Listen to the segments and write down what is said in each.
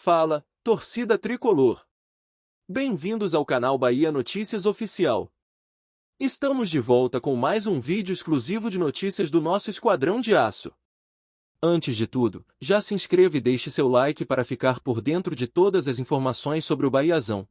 Fala, torcida tricolor! Bem-vindos ao canal Bahia Notícias Oficial. Estamos de volta com mais um vídeo exclusivo de notícias do nosso Esquadrão de Aço. Antes de tudo, já se inscreva e deixe seu like para ficar por dentro de todas as informações sobre o Bahiazão.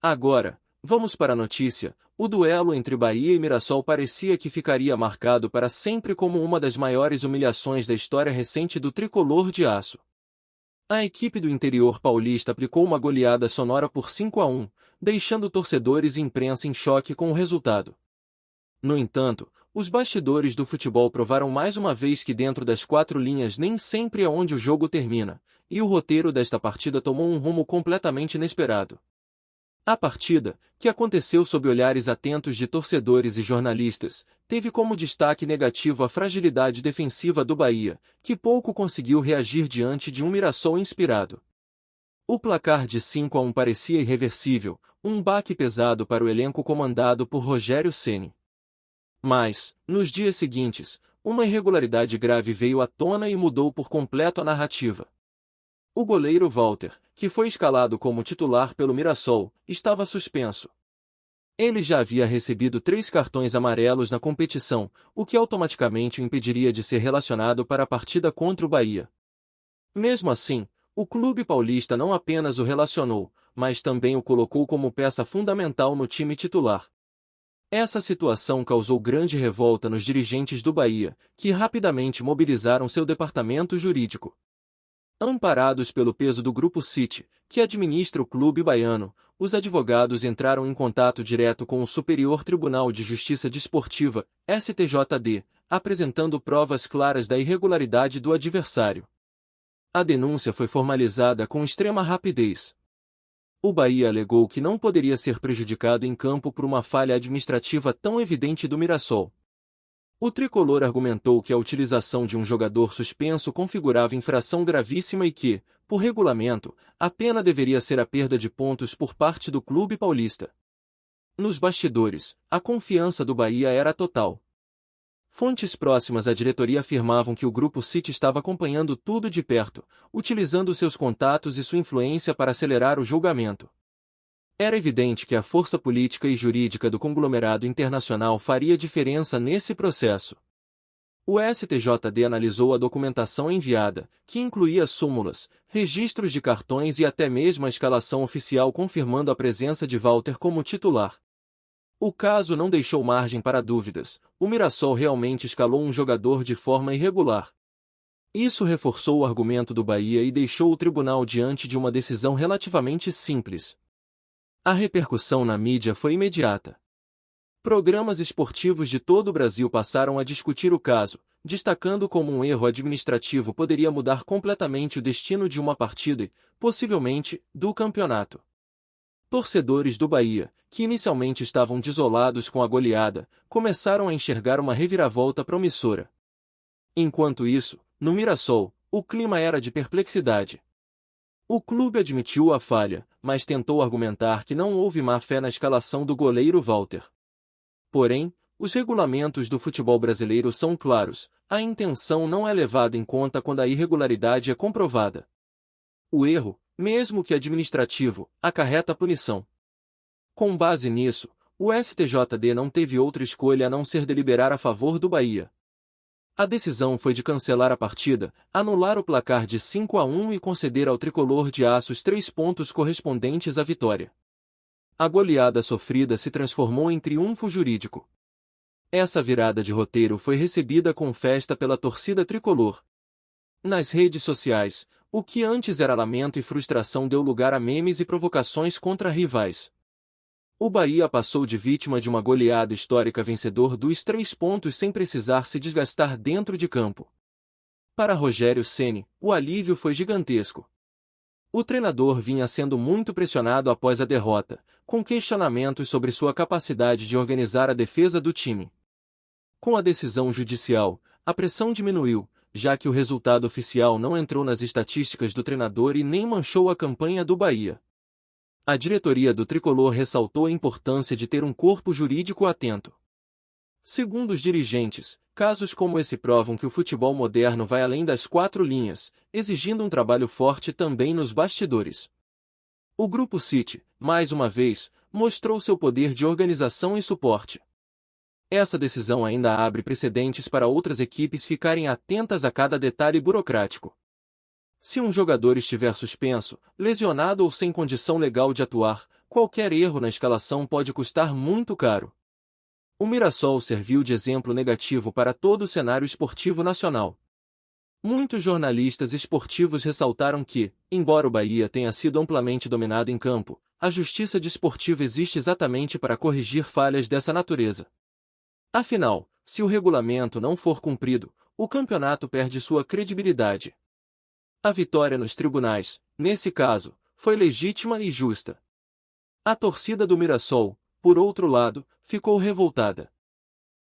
Agora, vamos para a notícia. O duelo entre Bahia e Mirassol parecia que ficaria marcado para sempre como uma das maiores humilhações da história recente do tricolor de aço. A equipe do interior paulista aplicou uma goleada sonora por 5-1, deixando torcedores e imprensa em choque com o resultado. No entanto, os bastidores do futebol provaram mais uma vez que dentro das quatro linhas nem sempre é onde o jogo termina, e o roteiro desta partida tomou um rumo completamente inesperado. A partida, que aconteceu sob olhares atentos de torcedores e jornalistas, teve como destaque negativo a fragilidade defensiva do Bahia, que pouco conseguiu reagir diante de um Mirassol inspirado. O placar de 5-1 parecia irreversível, um baque pesado para o elenco comandado por Rogério Ceni. Mas, nos dias seguintes, uma irregularidade grave veio à tona e mudou por completo a narrativa. O goleiro Walter, que foi escalado como titular pelo Mirassol, estava suspenso. Ele já havia recebido 3 cartões amarelos na competição, o que automaticamente o impediria de ser relacionado para a partida contra o Bahia. Mesmo assim, o clube paulista não apenas o relacionou, mas também o colocou como peça fundamental no time titular. Essa situação causou grande revolta nos dirigentes do Bahia, que rapidamente mobilizaram seu departamento jurídico. Amparados pelo peso do Grupo City, que administra o clube baiano, os advogados entraram em contato direto com o Superior Tribunal de Justiça Desportiva, STJD, apresentando provas claras da irregularidade do adversário. A denúncia foi formalizada com extrema rapidez. O Bahia alegou que não poderia ser prejudicado em campo por uma falha administrativa tão evidente do Mirassol. O tricolor argumentou que a utilização de um jogador suspenso configurava infração gravíssima e que, por regulamento, a pena deveria ser a perda de pontos por parte do clube paulista. Nos bastidores, a confiança do Bahia era total. Fontes próximas à diretoria afirmavam que o Grupo City estava acompanhando tudo de perto, utilizando seus contatos e sua influência para acelerar o julgamento. Era evidente que a força política e jurídica do conglomerado internacional faria diferença nesse processo. O STJD analisou a documentação enviada, que incluía súmulas, registros de cartões e até mesmo a escalação oficial confirmando a presença de Walter como titular. O caso não deixou margem para dúvidas, o Mirassol realmente escalou um jogador de forma irregular. Isso reforçou o argumento do Bahia e deixou o tribunal diante de uma decisão relativamente simples. A repercussão na mídia foi imediata. Programas esportivos de todo o Brasil passaram a discutir o caso, destacando como um erro administrativo poderia mudar completamente o destino de uma partida e, possivelmente, do campeonato. Torcedores do Bahia, que inicialmente estavam desolados com a goleada, começaram a enxergar uma reviravolta promissora. Enquanto isso, no Mirassol, o clima era de perplexidade. O clube admitiu a falha, mas tentou argumentar que não houve má-fé na escalação do goleiro Walter. Porém, os regulamentos do futebol brasileiro são claros, a intenção não é levada em conta quando a irregularidade é comprovada. O erro, mesmo que administrativo, acarreta punição. Com base nisso, o STJD não teve outra escolha a não ser deliberar a favor do Bahia. A decisão foi de cancelar a partida, anular o placar de 5-1 e conceder ao tricolor de aço os 3 pontos correspondentes à vitória. A goleada sofrida se transformou em triunfo jurídico. Essa virada de roteiro foi recebida com festa pela torcida tricolor. Nas redes sociais, o que antes era lamento e frustração deu lugar a memes e provocações contra rivais. O Bahia passou de vítima de uma goleada histórica vencedor dos 3 pontos sem precisar se desgastar dentro de campo. Para Rogério Ceni, o alívio foi gigantesco. O treinador vinha sendo muito pressionado após a derrota, com questionamentos sobre sua capacidade de organizar a defesa do time. Com a decisão judicial, a pressão diminuiu, já que o resultado oficial não entrou nas estatísticas do treinador e nem manchou a campanha do Bahia. A diretoria do tricolor ressaltou a importância de ter um corpo jurídico atento. Segundo os dirigentes, Casos como esse provam que o futebol moderno vai além das quatro linhas, exigindo um trabalho forte também nos bastidores. O Grupo City, mais uma vez, mostrou seu poder de organização e suporte. Essa decisão ainda abre precedentes para outras equipes ficarem atentas a cada detalhe burocrático. Se um jogador estiver suspenso, lesionado ou sem condição legal de atuar, qualquer erro na escalação pode custar muito caro. O Mirassol serviu de exemplo negativo para todo o cenário esportivo nacional. Muitos jornalistas esportivos ressaltaram que, embora o Bahia tenha sido amplamente dominado em campo, a justiça desportiva existe exatamente para corrigir falhas dessa natureza. Afinal, se o regulamento não for cumprido, o campeonato perde sua credibilidade. A vitória nos tribunais, nesse caso, foi legítima e justa. A torcida do Mirassol, por outro lado, ficou revoltada.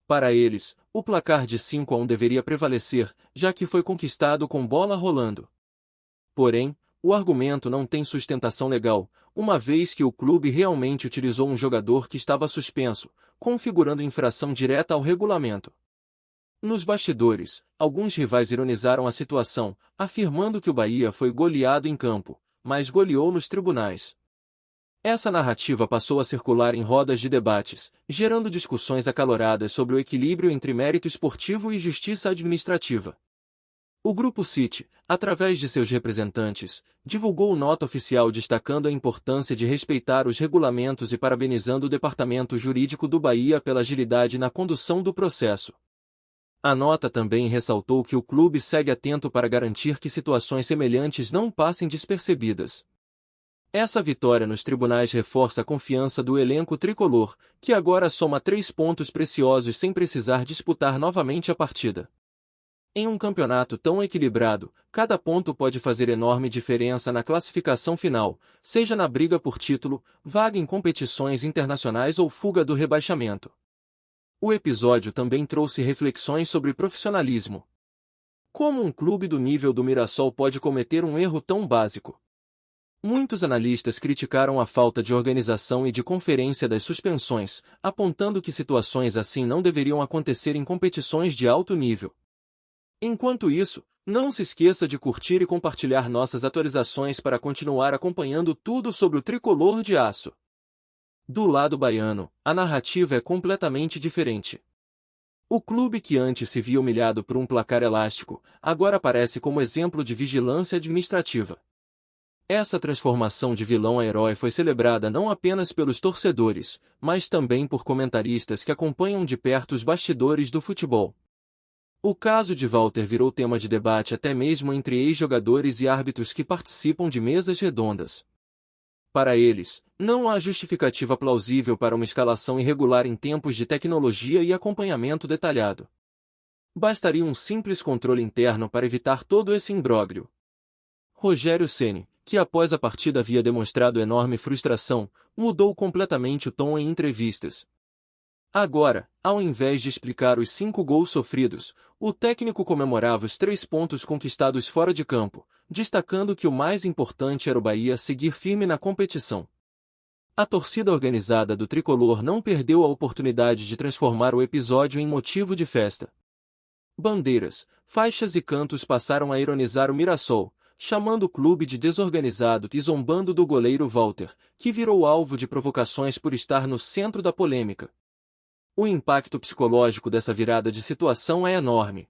Para eles, o placar de 5-1 deveria prevalecer, já que foi conquistado com bola rolando. Porém, o argumento não tem sustentação legal, uma vez que o clube realmente utilizou um jogador que estava suspenso, configurando infração direta ao regulamento. Nos bastidores, alguns rivais ironizaram a situação, afirmando que o Bahia foi goleado em campo, mas goleou nos tribunais. Essa narrativa passou a circular em rodas de debates, gerando discussões acaloradas sobre o equilíbrio entre mérito esportivo e justiça administrativa. O Grupo City, através de seus representantes, divulgou nota oficial destacando a importância de respeitar os regulamentos e parabenizando o Departamento Jurídico do Bahia pela agilidade na condução do processo. A nota também ressaltou que o clube segue atento para garantir que situações semelhantes não passem despercebidas. Essa vitória nos tribunais reforça a confiança do elenco tricolor, que agora soma 3 pontos preciosos sem precisar disputar novamente a partida. Em um campeonato tão equilibrado, cada ponto pode fazer enorme diferença na classificação final, seja na briga por título, vaga em competições internacionais ou fuga do rebaixamento. O episódio também trouxe reflexões sobre profissionalismo. Como um clube do nível do Mirassol pode cometer um erro tão básico? Muitos analistas criticaram a falta de organização e de conferência das suspensões, apontando que situações assim não deveriam acontecer em competições de alto nível. Enquanto isso, não se esqueça de curtir e compartilhar nossas atualizações para continuar acompanhando tudo sobre o tricolor de aço. Do lado baiano, a narrativa é completamente diferente. O clube que antes se via humilhado por um placar elástico, agora aparece como exemplo de vigilância administrativa. Essa transformação de vilão a herói foi celebrada não apenas pelos torcedores, mas também por comentaristas que acompanham de perto os bastidores do futebol. O caso de Walter virou tema de debate até mesmo entre ex-jogadores e árbitros que participam de mesas redondas. Para eles, não há justificativa plausível para uma escalação irregular em tempos de tecnologia e acompanhamento detalhado. Bastaria um simples controle interno para evitar todo esse imbróglio. Rogério Ceni, que após a partida havia demonstrado enorme frustração, mudou completamente o tom em entrevistas. Agora, ao invés de explicar os 5 gols sofridos, o técnico comemorava os 3 pontos conquistados fora de campo, destacando que o mais importante era o Bahia seguir firme na competição. A torcida organizada do tricolor não perdeu a oportunidade de transformar o episódio em motivo de festa. Bandeiras, faixas e cantos passaram a ironizar o Mirassol, chamando o clube de desorganizado e zombando do goleiro Walter, que virou alvo de provocações por estar no centro da polêmica. O impacto psicológico dessa virada de situação é enorme.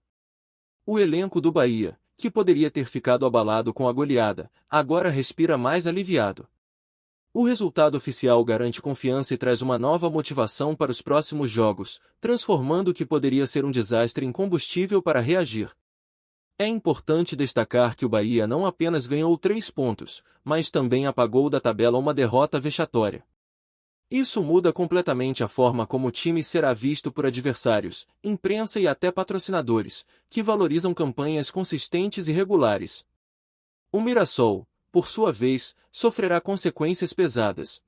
O elenco do Bahia, que poderia ter ficado abalado com a goleada, agora respira mais aliviado. O resultado oficial garante confiança e traz uma nova motivação para os próximos jogos, transformando o que poderia ser um desastre em combustível para reagir. É importante destacar que o Bahia não apenas ganhou 3 pontos, mas também apagou da tabela uma derrota vexatória. Isso muda completamente a forma como o time será visto por adversários, imprensa e até patrocinadores, que valorizam campanhas consistentes e regulares. O Mirassol, por sua vez, sofrerá consequências pesadas.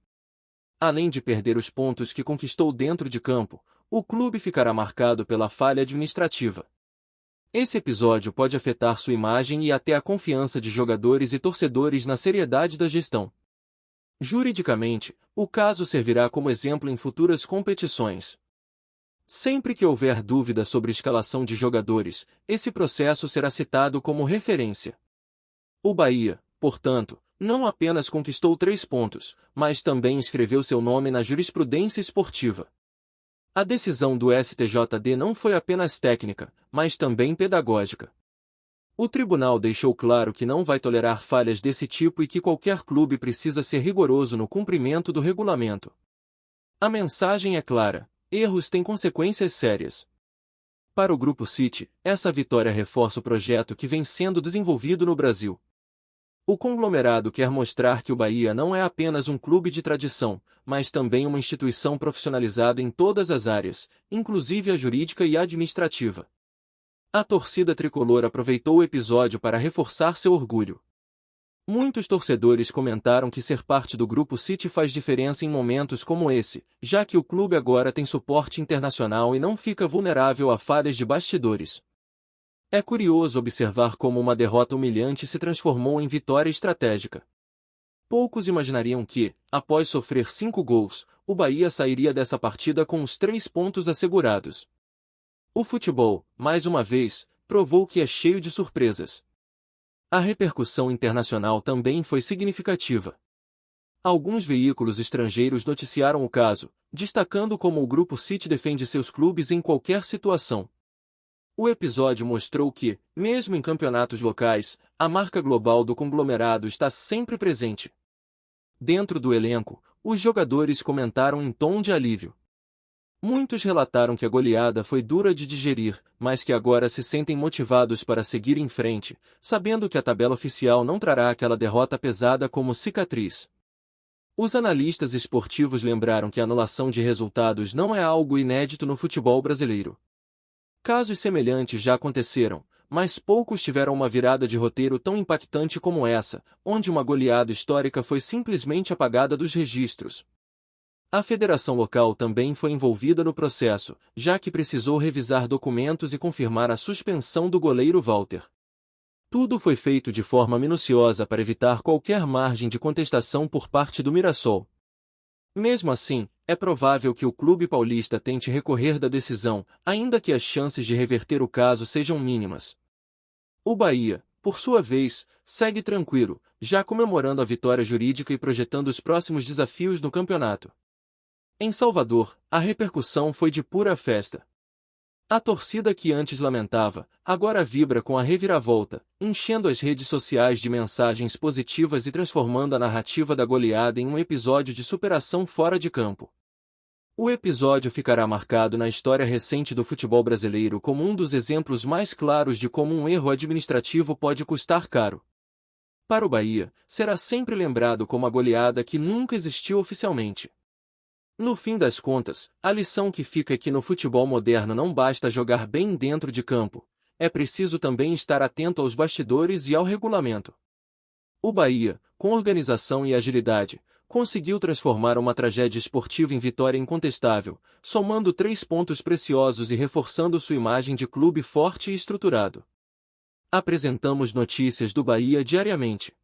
Além de perder os pontos que conquistou dentro de campo, o clube ficará marcado pela falha administrativa. Esse episódio pode afetar sua imagem e até a confiança de jogadores e torcedores na seriedade da gestão. Juridicamente, o caso servirá como exemplo em futuras competições. Sempre que houver dúvida sobre escalação de jogadores, esse processo será citado como referência. O Bahia, portanto, não apenas conquistou 3 pontos, mas também escreveu seu nome na jurisprudência esportiva. A decisão do STJD não foi apenas técnica, mas também pedagógica. O tribunal deixou claro que não vai tolerar falhas desse tipo e que qualquer clube precisa ser rigoroso no cumprimento do regulamento. A mensagem é clara: erros têm consequências sérias. Para o Grupo City, essa vitória reforça o projeto que vem sendo desenvolvido no Brasil. O conglomerado quer mostrar que o Bahia não é apenas um clube de tradição, mas também uma instituição profissionalizada em todas as áreas, inclusive a jurídica e administrativa. A torcida tricolor aproveitou o episódio para reforçar seu orgulho. Muitos torcedores comentaram que ser parte do Grupo City faz diferença em momentos como esse, já que o clube agora tem suporte internacional e não fica vulnerável a falhas de bastidores. É curioso observar como uma derrota humilhante se transformou em vitória estratégica. Poucos imaginariam que, após sofrer 5 gols, o Bahia sairia dessa partida com os 3 pontos assegurados. O futebol, mais uma vez, provou que é cheio de surpresas. A repercussão internacional também foi significativa. Alguns veículos estrangeiros noticiaram o caso, destacando como o Grupo City defende seus clubes em qualquer situação. O episódio mostrou que, mesmo em campeonatos locais, a marca global do conglomerado está sempre presente. Dentro do elenco, os jogadores comentaram em tom de alívio. Muitos relataram que a goleada foi dura de digerir, mas que agora se sentem motivados para seguir em frente, sabendo que a tabela oficial não trará aquela derrota pesada como cicatriz. Os analistas esportivos lembraram que a anulação de resultados não é algo inédito no futebol brasileiro. Casos semelhantes já aconteceram, mas poucos tiveram uma virada de roteiro tão impactante como essa, onde uma goleada histórica foi simplesmente apagada dos registros. A federação local também foi envolvida no processo, já que precisou revisar documentos e confirmar a suspensão do goleiro Walter. Tudo foi feito de forma minuciosa para evitar qualquer margem de contestação por parte do Mirassol. Mesmo assim, é provável que o clube paulista tente recorrer da decisão, ainda que as chances de reverter o caso sejam mínimas. O Bahia, por sua vez, segue tranquilo, já comemorando a vitória jurídica e projetando os próximos desafios no campeonato. Em Salvador, a repercussão foi de pura festa. A torcida que antes lamentava, agora vibra com a reviravolta, enchendo as redes sociais de mensagens positivas e transformando a narrativa da goleada em um episódio de superação fora de campo. O episódio ficará marcado na história recente do futebol brasileiro como um dos exemplos mais claros de como um erro administrativo pode custar caro. Para o Bahia, será sempre lembrado como a goleada que nunca existiu oficialmente. No fim das contas, a lição que fica é que no futebol moderno não basta jogar bem dentro de campo, é preciso também estar atento aos bastidores e ao regulamento. O Bahia, com organização e agilidade, conseguiu transformar uma tragédia esportiva em vitória incontestável, somando 3 pontos preciosos e reforçando sua imagem de clube forte e estruturado. Apresentamos notícias do Bahia diariamente.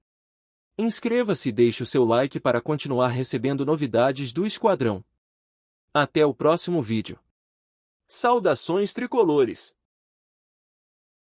Inscreva-se e deixe o seu like para continuar recebendo novidades do Esquadrão. Até o próximo vídeo. Saudações tricolores!